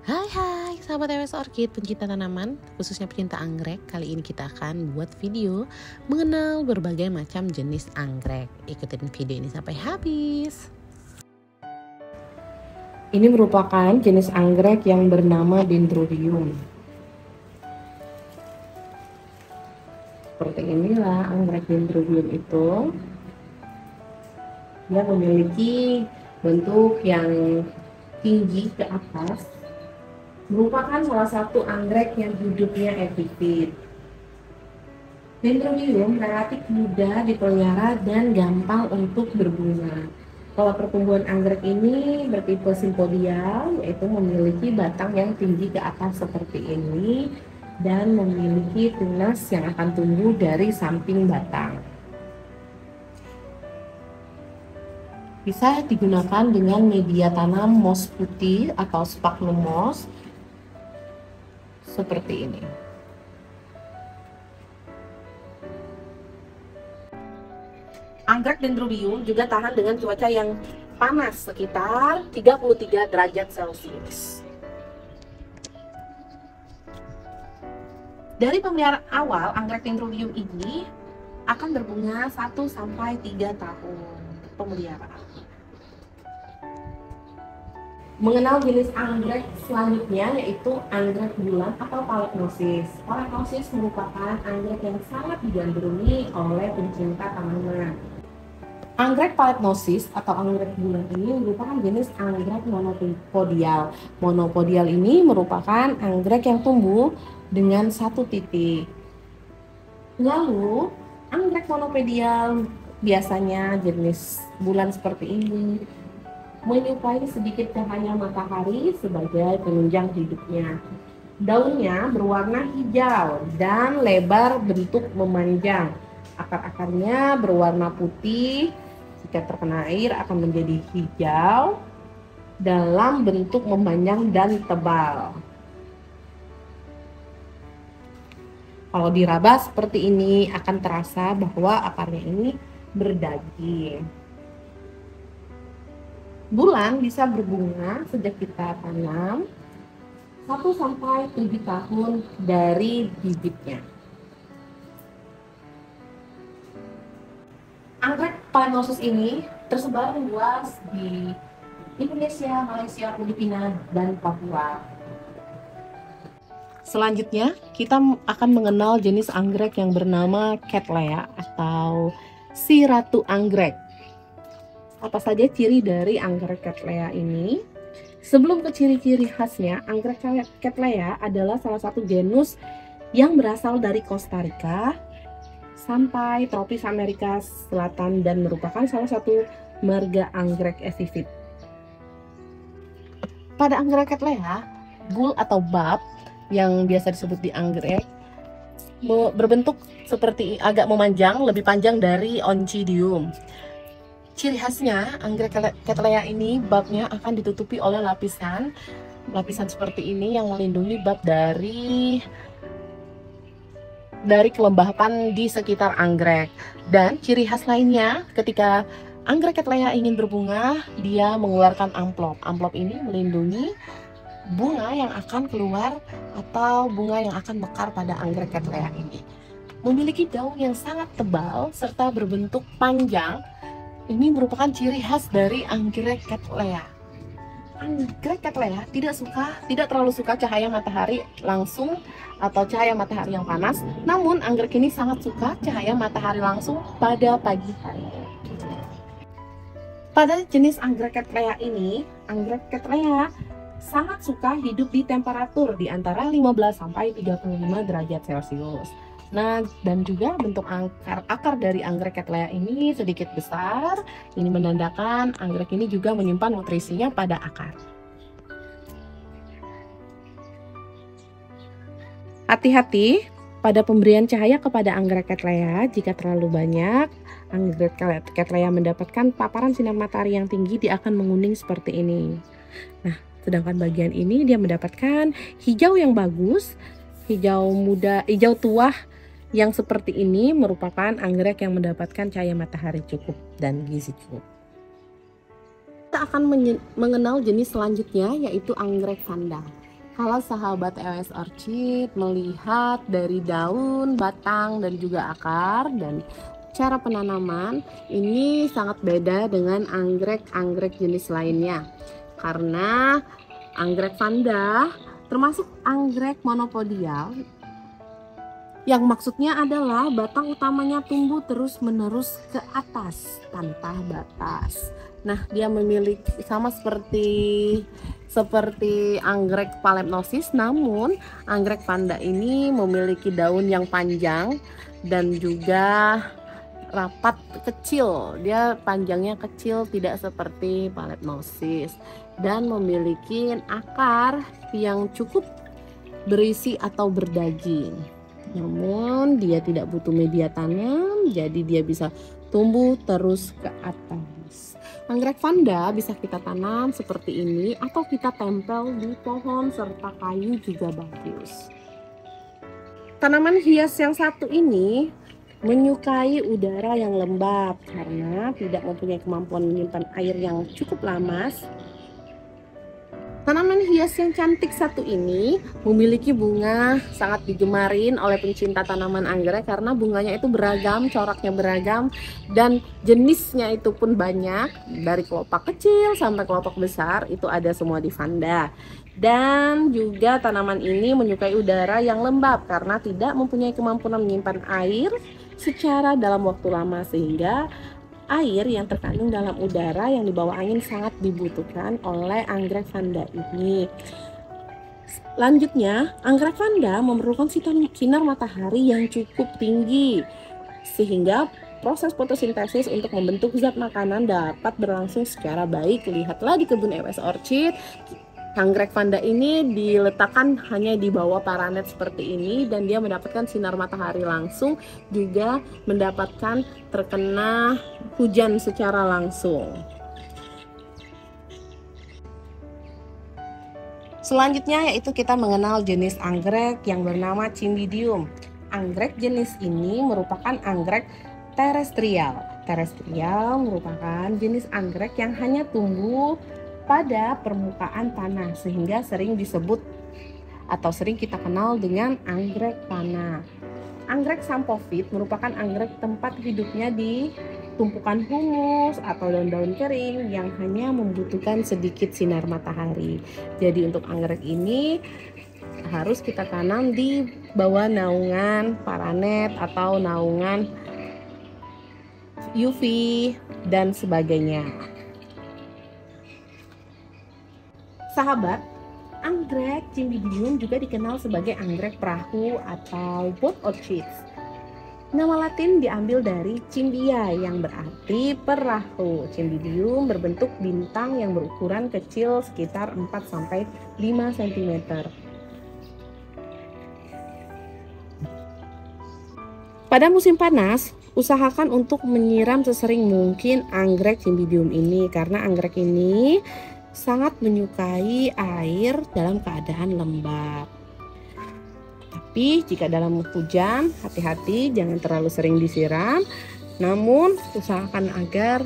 Hai sahabat TWS Orchid, pencinta tanaman, khususnya pencinta anggrek. Kali ini kita akan buat video mengenal berbagai macam jenis anggrek. Ikutin video ini sampai habis. Ini merupakan jenis anggrek yang bernama Dendrobium. Seperti inilah anggrek Dendrobium itu. Dia memiliki bentuk yang tinggi ke atas. Merupakan salah satu anggrek yang hidupnya epifit. Dendrobium relatif mudah dipelihara dan gampang untuk berbunga. Kalau pertumbuhan anggrek ini bertipe simpodial, yaitu memiliki batang yang tinggi ke atas seperti ini dan memiliki tunas yang akan tumbuh dari samping batang. Bisa digunakan dengan media tanam moss putih atau sphagnum moss seperti ini. Anggrek Dendrobium juga tahan dengan cuaca yang panas sekitar 33 derajat Celcius. Dari pemeliharaan awal, anggrek Dendrobium ini akan berbunga 1-3 tahun untuk pemeliharaan. Mengenal jenis anggrek selanjutnya yaitu anggrek bulan atau Phalaenopsis. Phalaenopsis merupakan anggrek yang sangat digandrungi oleh pencinta tanaman. Anggrek Phalaenopsis atau anggrek bulan ini merupakan jenis anggrek monopodial. Monopodial ini merupakan anggrek yang tumbuh dengan satu titik. Lalu, anggrek monopodial biasanya jenis bulan seperti ini menyukai sedikit cahaya matahari sebagai penunjang hidupnya. Daunnya berwarna hijau dan lebar bentuk memanjang. Akar-akarnya berwarna putih, jika terkena air akan menjadi hijau dalam bentuk memanjang dan tebal. Kalau diraba seperti ini akan terasa bahwa akarnya ini berdaging. Bulan bisa berbunga sejak kita tanam 1-7 tahun dari bibitnya. Anggrek Phalaenopsis ini tersebar luas di Indonesia, Malaysia, Filipina, dan Papua. Selanjutnya, kita akan mengenal jenis anggrek yang bernama Cattleya atau si ratu anggrek. Apa saja ciri dari anggrek Cattleya ini? Sebelum ke ciri-ciri khasnya, anggrek Cattleya adalah salah satu genus yang berasal dari Costa Rica sampai tropis Amerika Selatan dan merupakan salah satu marga anggrek epifit. Pada anggrek Cattleya, bul atau bulb yang biasa disebut di anggrek berbentuk seperti agak memanjang, lebih panjang dari Oncidium. Ciri khasnya anggrek Cattleya ini bulbnya akan ditutupi oleh lapisan seperti ini yang melindungi bulb dari kelembapan di sekitar anggrek. Dan ciri khas lainnya ketika anggrek Cattleya ingin berbunga, dia mengeluarkan amplop. Amplop ini melindungi bunga yang akan keluar atau bunga yang akan mekar pada anggrek Cattleya ini. Memiliki daun yang sangat tebal serta berbentuk panjang. Ini merupakan ciri khas dari anggrek Cattleya. Anggrek Cattleya tidak terlalu suka cahaya matahari langsung atau cahaya matahari yang panas. Namun anggrek ini sangat suka cahaya matahari langsung pada pagi hari. Pada jenis anggrek Cattleya ini, anggrek Cattleya sangat suka hidup di temperatur di antara 15-35 derajat Celcius. Nah, dan juga bentuk akar dari anggrek Cattleya ini sedikit besar. Ini menandakan anggrek ini juga menyimpan nutrisinya pada akar. Hati-hati pada pemberian cahaya kepada anggrek Cattleya. Jika terlalu banyak, anggrek Cattleya mendapatkan paparan sinar matahari yang tinggi, dia akan menguning seperti ini. Nah, sedangkan bagian ini dia mendapatkan hijau yang bagus, hijau muda, hijau tua yang seperti ini merupakan anggrek yang mendapatkan cahaya matahari cukup dan gizi cukup. Kita akan mengenal jenis selanjutnya yaitu anggrek sandang. Kalau sahabat EOS Orchid melihat dari daun, batang, dan juga akar dan cara penanaman, ini sangat beda dengan anggrek-anggrek jenis lainnya. Karena anggrek vanda termasuk anggrek monopodial, yang maksudnya adalah batang utamanya tumbuh terus-menerus ke atas tanpa batas. Nah, dia memiliki sama seperti anggrek Phalaenopsis, namun anggrek vanda ini memiliki daun yang panjang dan juga rapat kecil. Dia panjangnya kecil, tidak seperti Phalaenopsis, dan memiliki akar yang cukup berisi atau berdaging. Namun dia tidak butuh media tanam, jadi dia bisa tumbuh terus ke atas. Anggrek vanda bisa kita tanam seperti ini atau kita tempel di pohon serta kayu juga bagus. Tanaman hias yang satu ini menyukai udara yang lembab karena tidak mempunyai kemampuan menyimpan air yang cukup lama. Tanaman hias yang cantik satu ini memiliki bunga sangat digemarin oleh pencinta tanaman anggrek karena bunganya itu beragam, coraknya beragam, dan jenisnya itu pun banyak, dari kelopak kecil sampai kelopak besar itu ada semua di vanda. Dan juga tanaman ini menyukai udara yang lembab karena tidak mempunyai kemampuan menyimpan air secara dalam waktu lama, sehingga air yang terkandung dalam udara yang dibawa angin sangat dibutuhkan oleh anggrek vanda ini. Lanjutnya, anggrek vanda memerlukan sinar matahari yang cukup tinggi sehingga proses fotosintesis untuk membentuk zat makanan dapat berlangsung secara baik. Lihatlah di kebun EOS Orchid, anggrek vanda ini diletakkan hanya di bawah paranet seperti ini dan dia mendapatkan sinar matahari langsung, juga mendapatkan terkena hujan secara langsung. Selanjutnya yaitu kita mengenal jenis anggrek yang bernama Cymbidium. Anggrek jenis ini merupakan anggrek terestrial. Terestrial merupakan jenis anggrek yang hanya tumbuh pada permukaan tanah sehingga sering disebut atau sering kita kenal dengan anggrek tanah. Anggrek Samphophid merupakan anggrek tempat hidupnya di tumpukan humus atau daun-daun kering yang hanya membutuhkan sedikit sinar matahari. Jadi untuk anggrek ini harus kita tanam di bawah naungan paranet atau naungan UV dan sebagainya. Sahabat, anggrek Cymbidium juga dikenal sebagai anggrek perahu atau boat orchids. Nama latin diambil dari cimbia yang berarti perahu. Cymbidium berbentuk bintang yang berukuran kecil sekitar 4-5 cm. Pada musim panas, usahakan untuk menyiram sesering mungkin anggrek Cymbidium ini karena anggrek ini sangat menyukai air dalam keadaan lembab. Tapi jika dalam hujan, hati-hati jangan terlalu sering disiram. Namun usahakan agar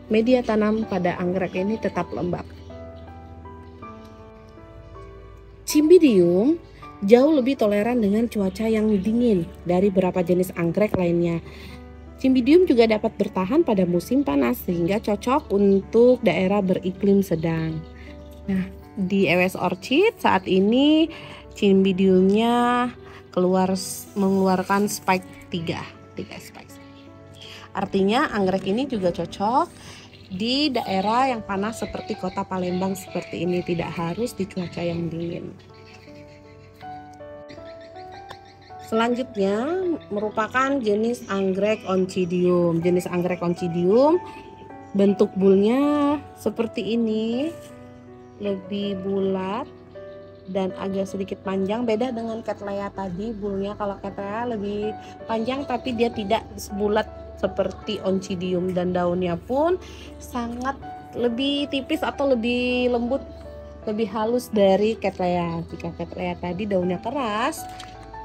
media tanam pada anggrek ini tetap lembab. Cymbidium jauh lebih toleran dengan cuaca yang dingin dari beberapa jenis anggrek lainnya. Cymbidium juga dapat bertahan pada musim panas sehingga cocok untuk daerah beriklim sedang. Nah, di EOS Orchid saat ini Cymbidiumnya mengeluarkan spike 3 spike. Artinya anggrek ini juga cocok di daerah yang panas seperti kota Palembang seperti ini, tidak harus di cuaca yang dingin. Selanjutnya merupakan jenis anggrek Oncidium. Jenis anggrek Oncidium bentuk bulnya seperti ini, lebih bulat dan agak sedikit panjang. Beda dengan Cattleya tadi, bulnya kalau Cattleya lebih panjang tapi dia tidak sebulat seperti Oncidium, dan daunnya pun sangat lebih tipis atau lebih lembut, lebih halus dari Cattleya. Jika Cattleya tadi daunnya keras,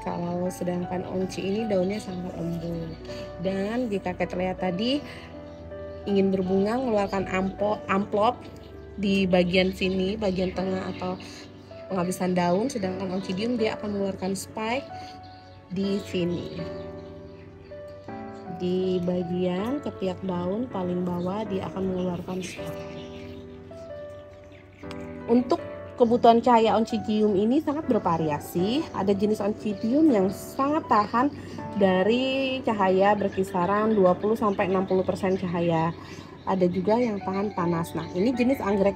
kalau sedangkan onci ini daunnya sangat lembut. Dan jika Cattleya tadi ingin berbunga, mengeluarkan amplop di bagian sini, bagian tengah atau penghabisan daun, sedangkan Oncidium dia akan mengeluarkan spike di sini. Di bagian ketiak daun paling bawah dia akan mengeluarkan spike. Untuk kebutuhan cahaya Oncidium ini sangat bervariasi. Ada jenis Oncidium yang sangat tahan dari cahaya berkisaran 20-60% cahaya. Ada juga yang tahan panas. Nah, ini jenis anggrek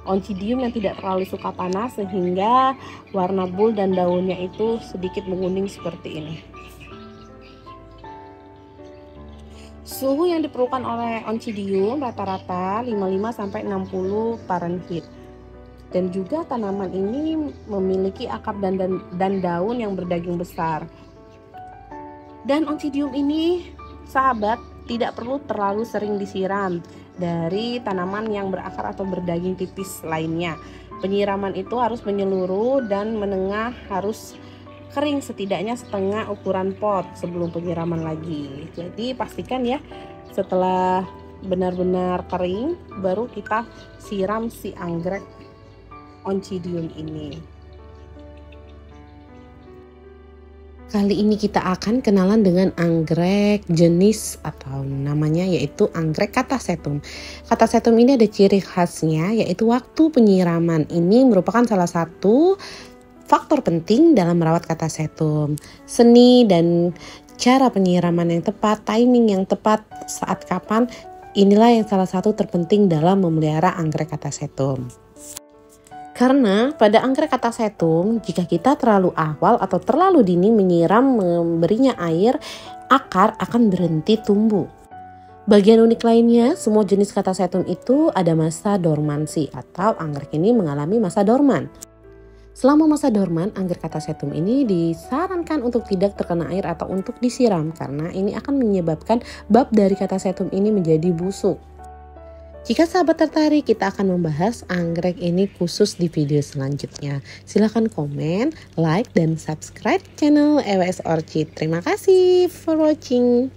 Oncidium yang tidak terlalu suka panas sehingga warna bul dan daunnya itu sedikit menguning seperti ini. Suhu yang diperlukan oleh Oncidium rata-rata 55-60 Fahrenheit. Dan juga tanaman ini memiliki akar dan daun yang berdaging besar. Dan Oncidium ini, sahabat, tidak perlu terlalu sering disiram dari tanaman yang berakar atau berdaging tipis lainnya. Penyiraman itu harus menyeluruh dan menengah, harus kering setidaknya setengah ukuran pot sebelum penyiraman lagi. Jadi pastikan ya, setelah benar-benar kering baru kita siram si anggrek Oncidium ini. Kali ini kita akan kenalan dengan anggrek jenis atau namanya yaitu anggrek Catasetum. Catasetum ini ada ciri khasnya yaitu waktu penyiraman. Ini merupakan salah satu faktor penting dalam merawat Catasetum. Seni dan cara penyiraman yang tepat, timing yang tepat, saat kapan, inilah yang salah satu terpenting dalam memelihara anggrek Catasetum. Karena pada anggrek Catasetum, jika kita terlalu awal atau terlalu dini menyiram memberinya air, akar akan berhenti tumbuh. Bagian unik lainnya, semua jenis Catasetum itu ada masa dormansi atau anggrek ini mengalami masa dorman. Selama masa dorman, anggrek Catasetum ini disarankan untuk tidak terkena air atau untuk disiram karena ini akan menyebabkan bab dari Catasetum ini menjadi busuk. Jika sahabat tertarik, kita akan membahas anggrek ini khusus di video selanjutnya. Silahkan komen, like, dan subscribe channel EWS Orchid. Terima kasih for watching.